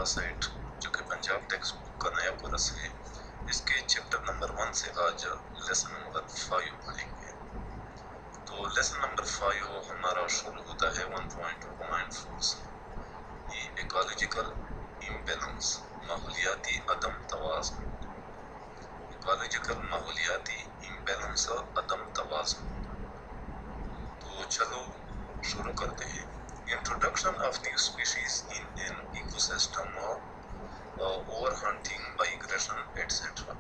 Parasite جو کہ Punjab text book کا نیا کورس ہے، اس کے چیپٹر نمبر 1 سے آج لیسن نمبر 5 پڑھیں گے۔ تو لیسن نمبر 5 ہمارا شروع ہوتا ہے 1.2.4 سے۔ یہ ایکالوجیکل امبیلنس، ماحولیاتی عدم توازن۔ ایکالوجیکل ماحولیاتی امبیلنس، عدم توازن۔ تو چلو شروع کرتے ہیں۔ Introduction of new species in an ecosystem, over hunting, migration etcetera.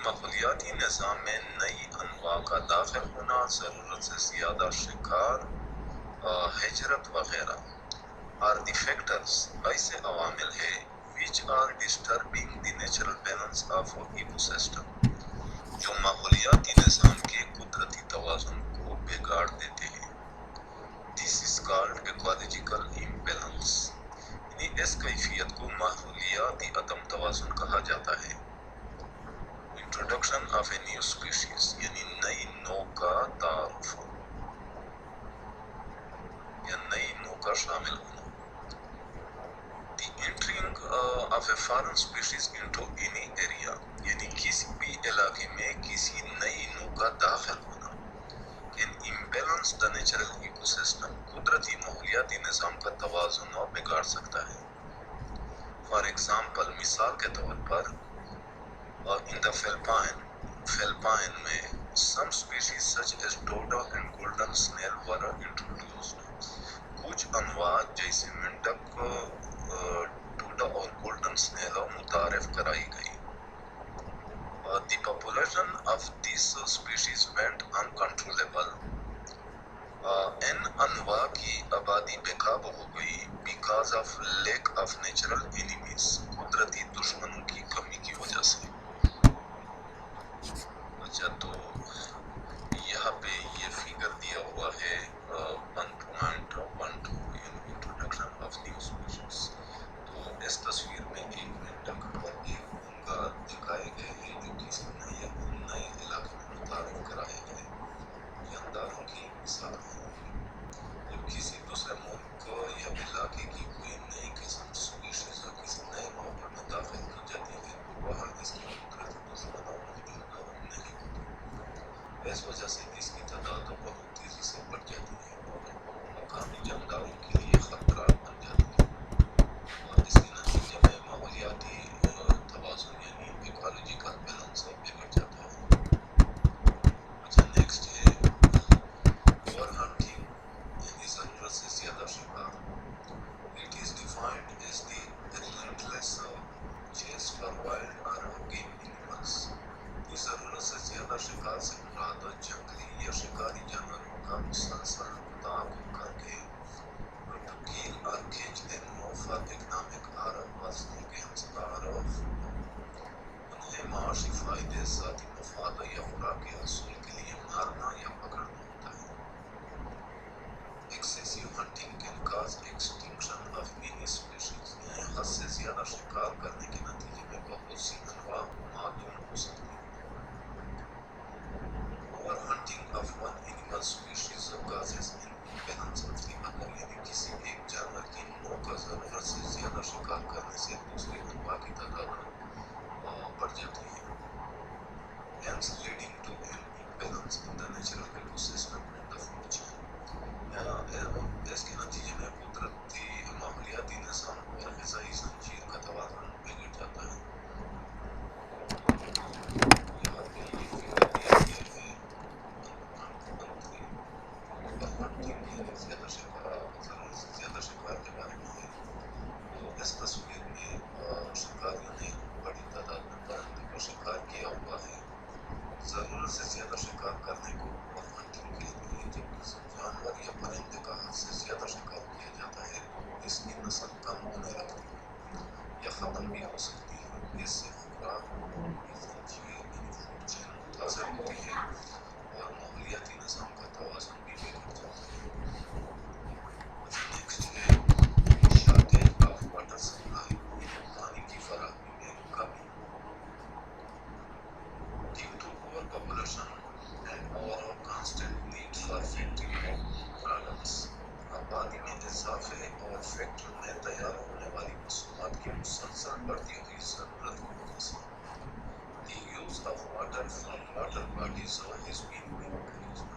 ماحولیاتی نظام میں نئی انواع کا داخل ہونا، ضرورت سے زیادہ شکار، ہجرت وغیرہ are the factors، ایسے عوامل ہیں which are disturbing the natural balance of ecosystem، جو ماحولیاتی نظام کے قدرتی توازن کو بگاڑ دیتے ہیں۔ This is called ecological imbalance، یعنی اس کیفیت کو ماحولیاتی عدم توازن کہا جاتا ہے۔ Introduction of a new species, یعنی نئی نوع کا تعارف یا نئی نوع کا شامل ہونا۔ The entering of a foreign species into any area, یعنی کسی بھی علاقے میں کسی نئی نوع کا داخل ہونا۔ An imbalance the natural ecosystem, قدرتی ماحولیاتی نظام کا توازن بگاڑ سکتا ہے۔ فار ایگزامپل، مثال کے طور پر، in the Philippines میں some species such as dodo and golden snail were introduced، کچھ انواع جیسے مینڈک، ڈوڈا اور گولڈن سنیل متعارف کرائی گئی۔ The population of these species went uncontrollable، ان انواع کی آبادی بے قابو ہو گئی because of lack of natural enemies، قدرتی دشمنوں کی کمی کی وجہ سے۔ اچھا، تو یہاں پہ یہ فگر دیا ہوا ہے 1.12 انٹروڈکشن آف نیو اسپیشیز۔ تو اس تصویر میں ایک مینڈک اور ایک گونگا دکھائے گئے ہیں جو کسی نئے علاقے میں متعارف کرائے گئے۔ جانداروں کی مثال ہے، جب کسی دوسرے ملک یا علاقے کی کوئی نئی قسم اسپیشیز کسی نئے ماحول میں داخل کی جاتی ہے تو وہاں اس کی قدرتی دشمن موجود نہیں ہوتے، اس وجہ سے اس کی تعداد بہت تیزی سے بڑھ جاتی ہے اور مقامی جانداروں کے لیے خطرہ بن جاتی ہے۔ اس کے نتیجے میں ماحولیاتی توازن یعنی ایکالوجیکل بیلنس بگڑ جاتا ہے۔ اچھا، نیکسٹ ہے اوور ہنٹنگ، یعنی ضرورت سے زیادہ شکار۔ It is defined as the relentless chase for wild or game animals، یہ ضرورت سے زیادہ شکار سے مراد جنگلی یا شکاری جانوروں کا مسلسل تعاقب کر کے to kill or catch them for economic or personal gains or انہیں معاشی فائدے، ذاتی مفاد یا خوراک کے حصول کے لیے مارنا یا پکڑنا ہوتا ہے۔ Excessive hunting can cause extinction of many species، یعنی حد سے زیادہ شکار کرنے کے نتیجے میں بہت سی انواع معدوم ہو سکتی ہیں۔ Overhunting of one animal species causes an imbalance of the other، یعنی کسی ایک جانور کی نوع کا ضرورت سے زیادہ شکار کرنے سے دوسری انواع کی تعداد بڑھ جاتی ہے۔ Hence leading to an imbalance in the natural ecosystem and the food chain، اس کے نتیجے میں قدرتی ماحولیاتی نظام اور غذائی زنجیر کا توازن بگڑ جاتا ہے۔ یہاں پہ یہ فگر دیا گیا ہے 1.13، اوورہنٹنگ یعنی زیادہ شکار، ضرورت سے زیادہ شکار کے بارے میں ہے۔ تو اس تصویر میں شکاریوں نے بڑی تعداد میں پرندوں کا شکار کیا ہوا ہے۔ ضرورت سے زیادہ شکار کرنے کو اوورہنٹنگ کہتے ہیں۔ جب کسی جانور یا پرندے کا حد سے زیادہ شکار کیا جاتا ہے تو اس کی نسل کم ہونے لگتی ہے یا ختم بھی ہو سکتی ہے۔ اس سے خوراک کی زنجیر یعنی فوڈ چین متاثر ہوتی ہے اور ماحولیاتی نظام کا توازن بھی بگڑ جاتا ہے۔ نیکسٹ ہے شارٹیج آف واٹر سپلائی، یعنی پانی کی فراہمی میں کمی۔ Due to overpopulation and overall constant need for factory products، آبادی میں اضافے اور فیکٹریوں میں تیار ہونے والی مصنوعات کی مسلسل بڑھتی ہوئی ضرورت کی وجہ سے the use of water from water bodies has been increased.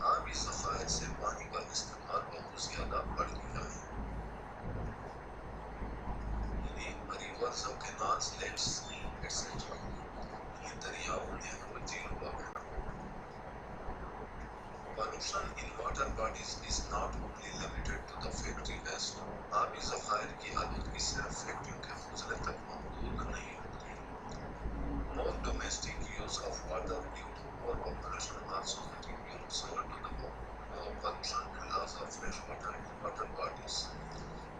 آبی ذخائر سے پانی کا استعمال بہت زیادہ بڑھ گیا ہے. ریورز اور کینالز لیکس ایٹسیٹرا دریاؤں نہروں جھیلوں وغیرہ. Pollution in water bodies is not only limited to the factory waste. آبی ذخائر کی آلودگی صرف فیکٹریوں کے فضلے تک محدود نہیں ہوتی. More domestic use of water due to poor population also contributes to the pollution and loss of fresh water in water bodies.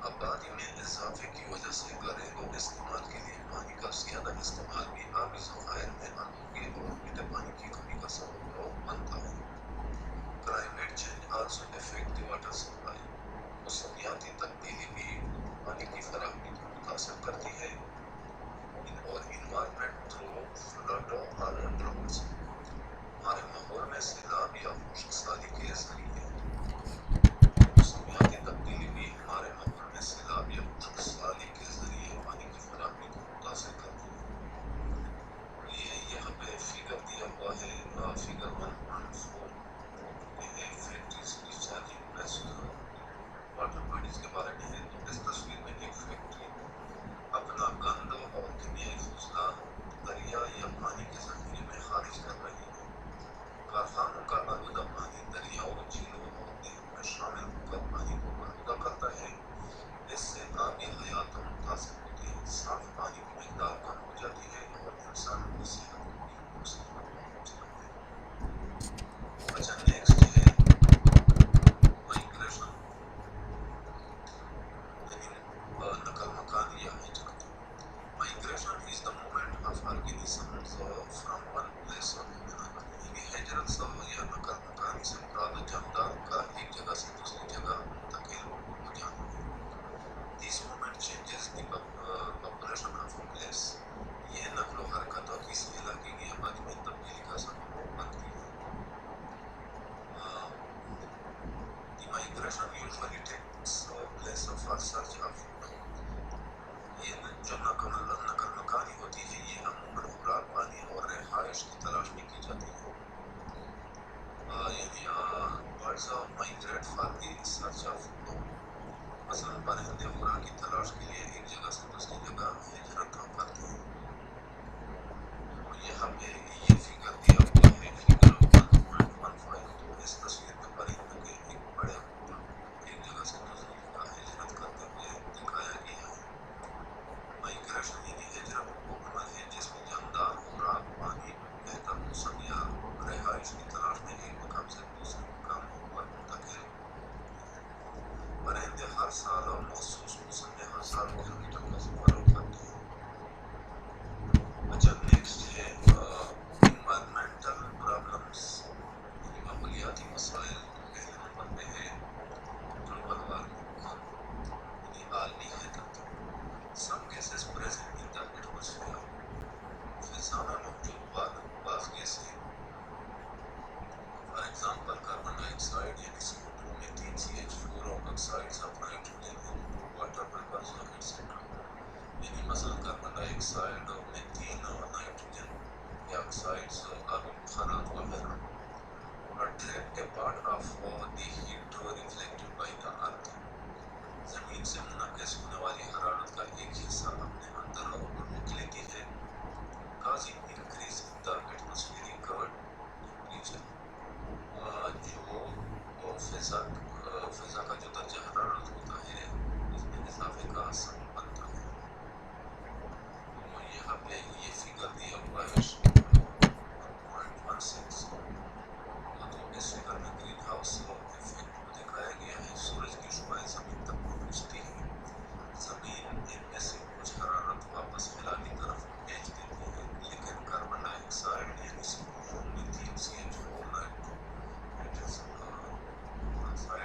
آبادی میں اضافے کی وجہ سے گھریلو استعمال کے لیے پانی کا زیادہ استعمال بھی آبی ذخائر میں آلودگی اور میٹھے پانی کی کمی کا سبب بنتا ہے. Climate change also affects the water supply. موسمیاتی تبدیلی بھی پانی کی فراہمی کو متاثر کرتی ہے. اور environment through flood or droughts. ہمارے ماحول میں سیلاب یا خشک سالی کے ذریعے. موسمیاتی تبدیلی بھی ہمارے ماحول میں سیلاب یا خشک سالی کے ذریعے پانی کی فراہمی کو متاثر کرتی ہے. یہ یہاں پہ فگر دیا ہوا ہے فگر 1.4. یہ ہے factories discharging waste water bodies کے بارے میں ہے. تو اس تصویر میں ایک فیکٹری اپنا گند اور کیمیائی فضلہ دریا یا پانی کے ذخیرے میں خارج کر رہی ہے. کارخانوں کا آلودہ پانی دریاؤں جھیلوں اور نہروں میں شامل ہو کر پانی کو آلودہ کرتا ہے. اس سے آبی حیاتوں متاثر ہوتی ہے. صاف پانی کی مقدار کم ہو جاتی ہے اور انسانوں کی صحت کو بھی مصیبت پہنچتا ہے. اچھا نیکسٹ ہے مائگریشن یعنی نقل مکان یا ہجرت. Migration is the movement of organisms from one place to another. یعنی ہجرت یا نقل مکانی سے مراد جاندار کا ایک جگہ سے دوسری جگہ منتقل ہو جانا ہے. This movement changes the population of a place. یہ نقل و حرکت اور کسی علاقے کی آبادی میں تبدیلی کا سبب بنتی ہے. The migration usually takes place for search of food. یہ جو نقل مکانی ہوتی ہے یہ عموماً خوراک پانی اور رہائش کی تلاش میں کی جاتی ہے. یعنی birds migrate for the search of food. مثلاً پرندے خوراک کی تلاش کے لیے ایک جگہ سے دوسری جگہ ہجرت کرتے ہیں. یہاں پہ یہ فگر دیا ہوا ہے فگر 1.15. تو اس تصویر میں پرندے کے ایک بڑے گروپ ایک جگہ سے دوسری جگہ ہجرت کرتے ہوئے دکھایا گیا ہے. مائگریشن یعنی ہجرت وہ عمل ہے جس میں جاندار خوراک پانی بہتر موسم یا رہائش کی تلاش میں ایک مقام سے دوسرے مقام پر منتقل. پرندے ہر سال اور مخصوص موسم میں ہزاروں کلومیٹر کا سفر کرتے ہیں. اچھا نیکسٹ ہے انوائرمنٹل پرابلمس یعنی ماحولیاتی مسائل. تو پہلے نمبر پہ ہے گلوبل وارمنگ یعنی عالمی حرارت. Some gases present in the atmosphere. فضا میں موجود بعض گیسیں for example carbon dioxide یعنی CO2 میتھین CH4 اور oxides of nitrogen water vapours etcetera. یعنی مثلا کاربن ڈائی آکسائڈ میتھین اور نائٹروجن کے آکسائڈز آبی بخارات وغیرہ. Attract a part of the heat reflected by the earth. زمین سے منعکس ہونے والی حرارت کا ایک حصہ اپنے اندر روک لیتی ہے. causing increase in the atmospheric temperature. جو فضا کا جو درجہ حرارت ہوتا ہے اس میں اضافے کا سبب بنتا ہے. یہاں پہ یہ فگر دیا ہوا ہے 1.16. تو اس فگر میں گرین ہاؤس ایفیکٹ کو دکھایا گیا ہے. سورج کی شعاعیں زمین تک پہنچتی ہیں. زمین ان میں سے کچھ حرارت واپس خلا کی طرف بھیج دیتی ہے لیکن کاربن ڈائی آکسائڈ یعنی CO2 methane CH4 nitrogen oxide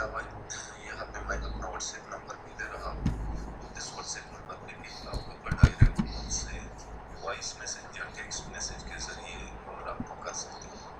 علاوہ یہاں پہ میں اپنا واٹس ایپ نمبر بھی دے رہا ہوں. اس واٹس ایپ نمبر پہ بھی آپ کو ڈائریکٹ مجھ سے وائس میسج یا ٹیکسٹ میسج کے ذریعے رابطہ کر سکتے ہیں.